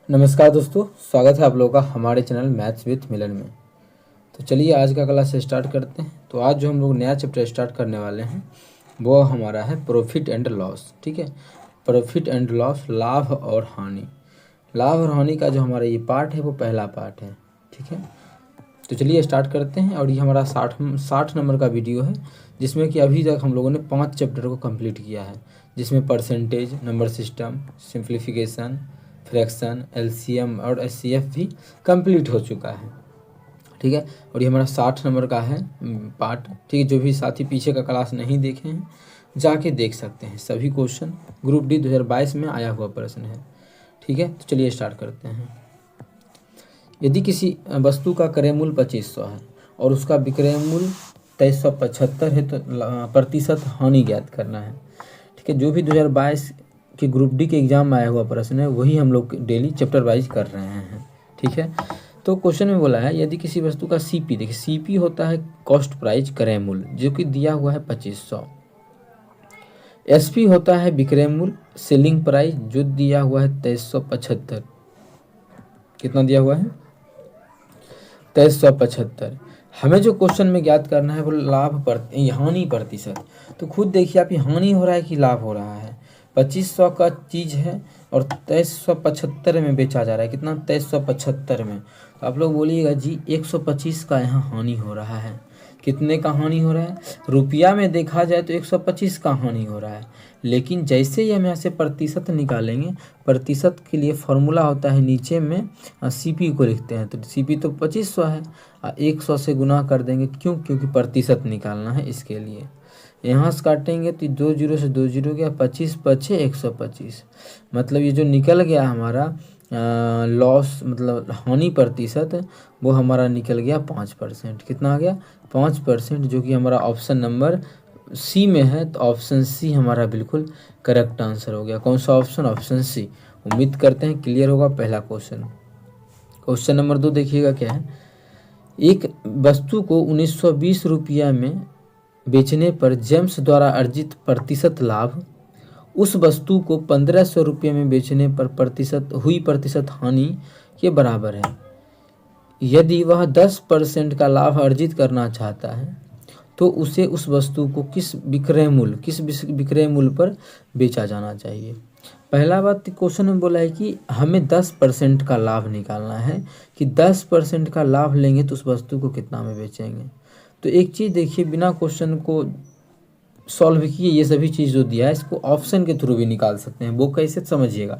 नमस्कार दोस्तों, स्वागत है आप लोगों का हमारे चैनल मैथ्स विथ मिलन में। तो चलिए आज का क्लास स्टार्ट करते हैं। तो आज जो हम लोग नया चैप्टर स्टार्ट करने वाले हैं वो हमारा है प्रॉफिट एंड लॉस। ठीक है, प्रॉफिट एंड लॉस, लाभ और हानि। लाभ और हानि का जो हमारा ये पार्ट है वो पहला पार्ट है। ठीक है, तो चलिए स्टार्ट करते हैं। और ये हमारा 60 नंबर का वीडियो है, जिसमें कि अभी तक हम लोगों ने 5 चैप्टर को कंप्लीट किया है, जिसमें percentage, number system, simplification, fraction, LCM और एचसीएफ भी कंप्लीट हो चुका है। ठीक है, और ये हमारा 60 नंबर का है पार्ट। ठीक है, जो भी साथी पीछे का क्लास नहीं देखे हैं जाके देख सकते हैं। सभी क्वेश्चन ग्रुप डी 2022 में आया हुआ प्रश्न है। ठीक है, तो चलिए स्टार्ट करते हैं। यदि किसी वस्तु का क्रय मूल्य 2500 है और उसका विक्रय मूल्य 2375 है तो प्रतिशत हानि ज्ञात करना है। ठीक है, जो भी 2022 के ग्रुप डी के एग्जाम में आया हुआ प्रश्न है वही हम लोग डेली चैप्टर वाइज कर रहे हैं। ठीक है, तो क्वेश्चन में बोला है यदि किसी वस्तु का सीपी, देखिए सीपी होता है कॉस्ट प्राइस क्रय मूल्य, जो कि दिया हुआ है 2500। एसपी होता है विक्रय मूल्य सेलिंग प्राइस, जो दिया हुआ है 2375। कितना दिया हुआ है? 2375। हमें जो क्वेश्चन में ज्ञात करना है वो हानि प्रतिशत। तो खुद देखिए आप, ये हानि हो रहा है कि लाभ हो रहा है। 2500 का चीज़ है और 2375 में बेचा जा रहा है। कितना? 2375 में। तो आप लोग बोलिएगा जी 125 का यहाँ हानि हो रहा है। कितने का हानि हो रहा है? रुपया में देखा जाए तो 125 का हानि हो रहा है, लेकिन जैसे ही हम यहाँ से प्रतिशत निकालेंगे, प्रतिशत के लिए फॉर्मूला होता है नीचे में सीपी को लिखते हैं। तो सीपी तो 2500 है, 100 से गुना कर देंगे। क्यों? क्योंकि प्रतिशत निकालना है, इसके लिए। यहाँ से काटेंगे तो 2 जीरो से 2 जीरो गया, 25 पचे 125। मतलब ये जो निकल गया हमारा लॉस, मतलब हानि प्रतिशत, वो हमारा निकल गया 5%। कितना आ गया? 5%, जो कि हमारा ऑप्शन नंबर सी में है। तो ऑप्शन सी हमारा बिल्कुल करेक्ट आंसर हो गया। कौन सा ऑप्शन? Option C. उम्मीद करते हैं क्लियर होगा पहला क्वेश्चन। क्वेश्चन नंबर 2 देखिएगा क्या है। एक वस्तु को 1920 रुपया में बेचने पर जेम्स द्वारा अर्जित प्रतिशत लाभ उस वस्तु को 1500 रुपये में बेचने पर प्रतिशत हानि के बराबर है। यदि वह 10% का लाभ अर्जित करना चाहता है तो उसे उस वस्तु को किस विक्रय मूल्य पर बेचा जाना चाहिए। पहला बात, क्वेश्चन में बोला है कि हमें 10% का लाभ निकालना है, कि 10% का लाभ लेंगे तो उस वस्तु को कितना में बेचेंगे। तो एक चीज़ देखिए, बिना क्वेश्चन को सॉल्व किए ये सभी चीज़ जो दिया है इसको ऑप्शन के थ्रू भी निकाल सकते हैं। वो कैसे, समझिएगा।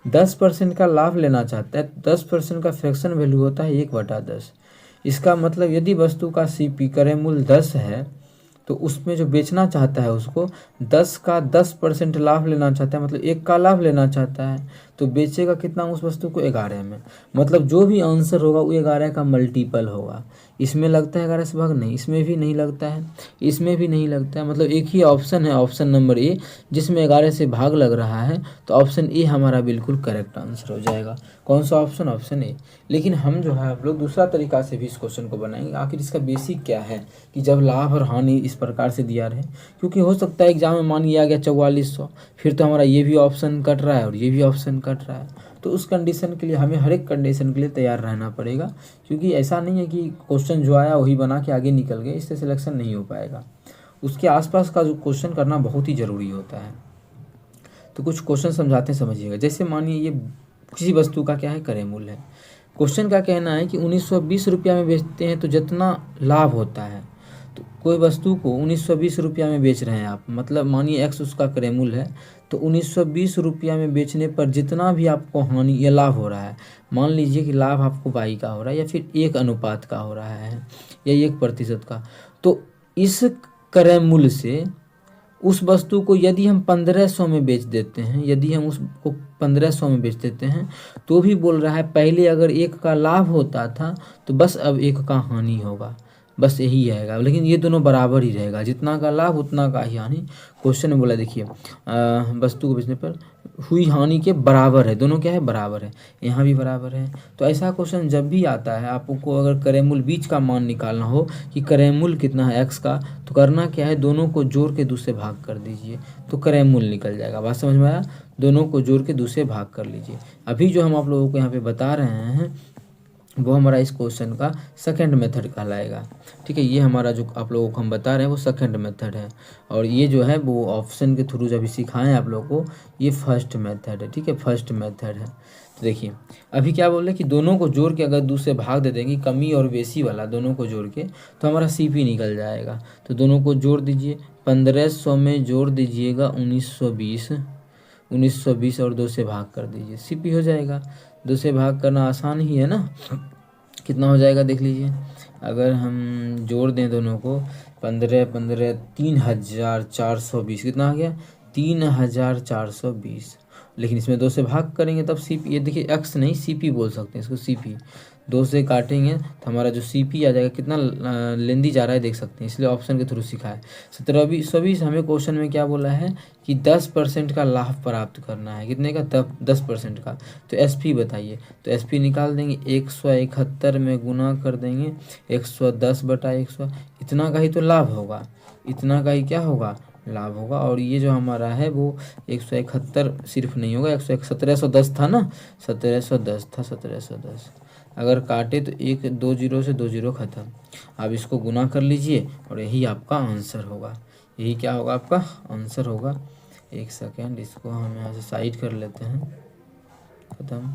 10% का लाभ लेना चाहता है, 10% का फ्रैक्शन वैल्यू होता है 1/10। इसका मतलब यदि वस्तु का सीपी क्रय मूल्य 10 है तो उसमें जो बेचना चाहता है उसको 10 का 10% लाभ लेना चाहता है, मतलब 1 का लाभ लेना चाहता है, तो बेचेगा कितना उस वस्तु को? 11 में। मतलब जो भी आंसर होगा वो 11 का मल्टीपल होगा। इसमें लगता है 11 से भाग? नहीं, इसमें भी नहीं लगता है, इसमें भी नहीं लगता है। मतलब एक ही ऑप्शन है, ऑप्शन नंबर ए, जिसमें 11 से भाग लग रहा है। तो ऑप्शन ए हमारा बिल्कुल करेक्ट आंसर हो जाएगा। कौन सा ऑप्शन? Option A. लेकिन हम जो है आप लोग दूसरा तरीका से भी इस क्वेश्चन को बनाएंगे। आखिर इसका बेसिक क्या है कि जब लाभ और हानि इस प्रकार से दिया रहे, क्योंकि हो सकता है एग्जाम में मान लिया गया 4400, फिर तो हमारा ये भी ऑप्शन कट रहा है और ये भी ऑप्शन कट रहा है। तो उस कंडीशन के लिए हमें हर एक कंडीशन के लिए तैयार रहना पड़ेगा, क्योंकि ऐसा नहीं है कि क्वेश्चन जो आया वही बना के आगे निकल गए, इससे सिलेक्शन नहीं हो पाएगा। उसके आसपास का जो क्वेश्चन करना बहुत ही ज़रूरी होता है। तो कुछ क्वेश्चन समझाते हैं, समझिएगा। जैसे मानिए ये किसी वस्तु का क्या है? क्रय मूल्य है। क्वेश्चन का कहना है कि 1920 रुपया में बेचते हैं तो जितना लाभ होता है, तो कोई वस्तु को 1920 रुपया में बेच रहे हैं आप, मतलब मानिए एक्स उसका क्रय मूल्य है, तो 1920 रुपया में बेचने पर जितना भी आपको हानि या लाभ हो रहा है, मान लीजिए कि लाभ आपको बाई का हो रहा है या फिर 1 अनुपात का हो रहा है या 1% का, तो इस क्रय मूल्य से उस वस्तु को यदि हम 1500 में बेच देते हैं, यदि हम उसको 1500 में बेच देते हैं, तो भी बोल रहा है पहले अगर 1 का लाभ होता था तो बस अब 1 का हानि होगा। बस यही आएगा, लेकिन ये दोनों बराबर ही रहेगा, जितना का लाभ उतना का ही हानि। क्वेश्चन में बोला देखिए वस्तु को बेचने पर हुई हानि के बराबर है, दोनों क्या है बराबर है, यहाँ भी बराबर है। तो ऐसा क्वेश्चन जब भी आता है, आपको अगर क्रय मूल्य बीच का मान निकालना हो कि क्रय मूल्य कितना है x का, तो करना क्या है, दोनों को जोड़ के दूसरे भाग कर दीजिए तो क्रय मूल्य निकल जाएगा। बात समझ में आया, दोनों को जोड़ के दूसरे भाग कर लीजिए। अभी जो हम आप लोगों को यहाँ पे बता रहे हैं वो हमारा इस क्वेश्चन का सेकंड मेथड कहलाएगा। ठीक है, ये हमारा जो आप लोगों को हम बता रहे हैं वो सेकंड मेथड है, और ये जो है वो ऑप्शन के थ्रू जब सिखाएं आप लोगों को, ये फर्स्ट मेथड है। ठीक है, फर्स्ट मेथड है। तो देखिए अभी क्या बोल रहे हैं कि दोनों को जोड़ के अगर दूसरे भाग दे देंगे, कमी और बेसी वाला दोनों को जोड़ के, तो हमारा CP निकल जाएगा। तो दोनों को जोड़ दीजिए, 1500 में जोड़ दीजिएगा 1920, 1920 और 2 से भाग कर दीजिए, CP हो जाएगा। 2 से भाग करना आसान ही है ना, कितना हो जाएगा देख लीजिए। अगर हम जोड़ दें दोनों को, 15 15 3420, कितना आ गया 3420। लेकिन इसमें 2 से भाग करेंगे तब CP, ये देखिए x नहीं CP बोल सकते हैं इसको, CP 2 से काटेंगे तो हमारा जो CP आ जाएगा, कितना लेंदी जा रहा है देख सकते हैं, इसलिए ऑप्शन के थ्रू सिखा है। 1720 हमें क्वेश्चन में क्या बोला है कि 10% का लाभ प्राप्त करना है, कितने का, तब 10% का। तो SP बताइए, तो SP निकाल देंगे, 171 में गुना कर देंगे 110/100, इतना का ही तो लाभ होगा, इतना का ही क्या होगा, लाभ होगा। और ये जो हमारा है वो 171 सिर्फ नहीं होगा, 1710 था ना, 1710 था, 1710। अगर काटे तो 1 2 0 से 2 0 खत्म। आप इसको गुना कर लीजिए और यही आपका आंसर होगा, यही क्या होगा आपका आंसर होगा। एक सेकेंड, इसको हम यहाँ से साइड कर लेते हैं, खत्म।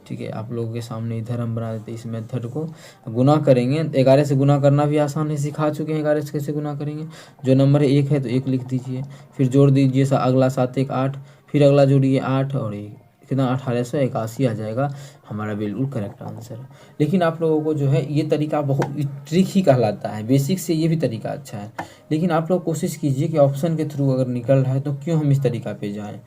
ठीक है, आप लोगों के सामने इधर हम बना देते हैं इस मेथड को। गुना करेंगे, 11 से गुना करना भी आसान है, सिखा चुके हैं 11 से कैसे गुना करेंगे। जो नंबर 1 है तो 1 लिख दीजिए, फिर जोड़ दीजिए अगला 7 1 8, फिर अगला जोड़िए 8 और 1, कितना 1881 आ जाएगा, हमारा बिल्कुल करेक्ट आंसर है। लेकिन आप लोगों को जो है ये तरीका बहुत ट्रिक ही कहलाता है, बेसिक से ये भी तरीका अच्छा है, लेकिन आप लोग कोशिश कीजिए कि ऑप्शन के थ्रू अगर निकल रहा है तो क्यों हम इस तरीका पे जाएं,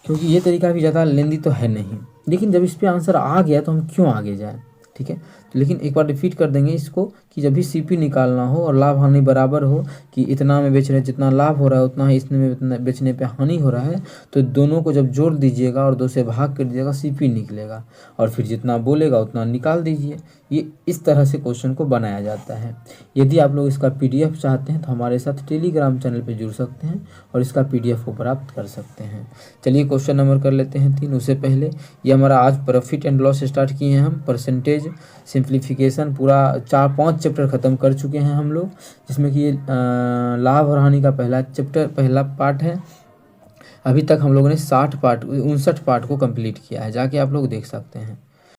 क्योंकि ये तरीका भी ज़्यादा लेंदी तो है नहीं, लेकिन जब इस पे आंसर आ गया तो हम क्यों आगे जाएं। ठीक है, तो लेकिन एक बार रिपीट कर देंगे इसको कि जब भी CP निकालना हो और लाभ हानि बराबर हो, कि इतना में बेच रहे हैं जितना लाभ हो रहा है उतना ही इसमें बेचने पे हानि हो रहा है, तो दोनों को जब जोड़ दीजिएगा और 2 से भाग कर दीजिएगा, CP निकलेगा, और फिर जितना बोलेगा उतना निकाल दीजिए। ये इस तरह से क्वेश्चन को बनाया जाता है। यदि आप लोग इसका PDF चाहते हैं तो हमारे साथ टेलीग्राम चैनल पर जुड़ सकते हैं और इसका PDF को प्राप्त कर सकते हैं। चलिए क्वेश्चन नंबर कर लेते हैं 3। उससे पहले ये हमारा आज प्रॉफिट एंड लॉस स्टार्ट किए हैं हम, परसेंटेज, सिंप्लीफिकेशन, पूरा 4-5 चैप्टर ख़त्म कर चुके हैं हम लोग, जिसमें कि लाभ और हानि का पहला पार्ट है। अभी तक हम लोगों ने 59 पार्ट को कंप्लीट किया है, जाके आप लोग देख सकते हैं।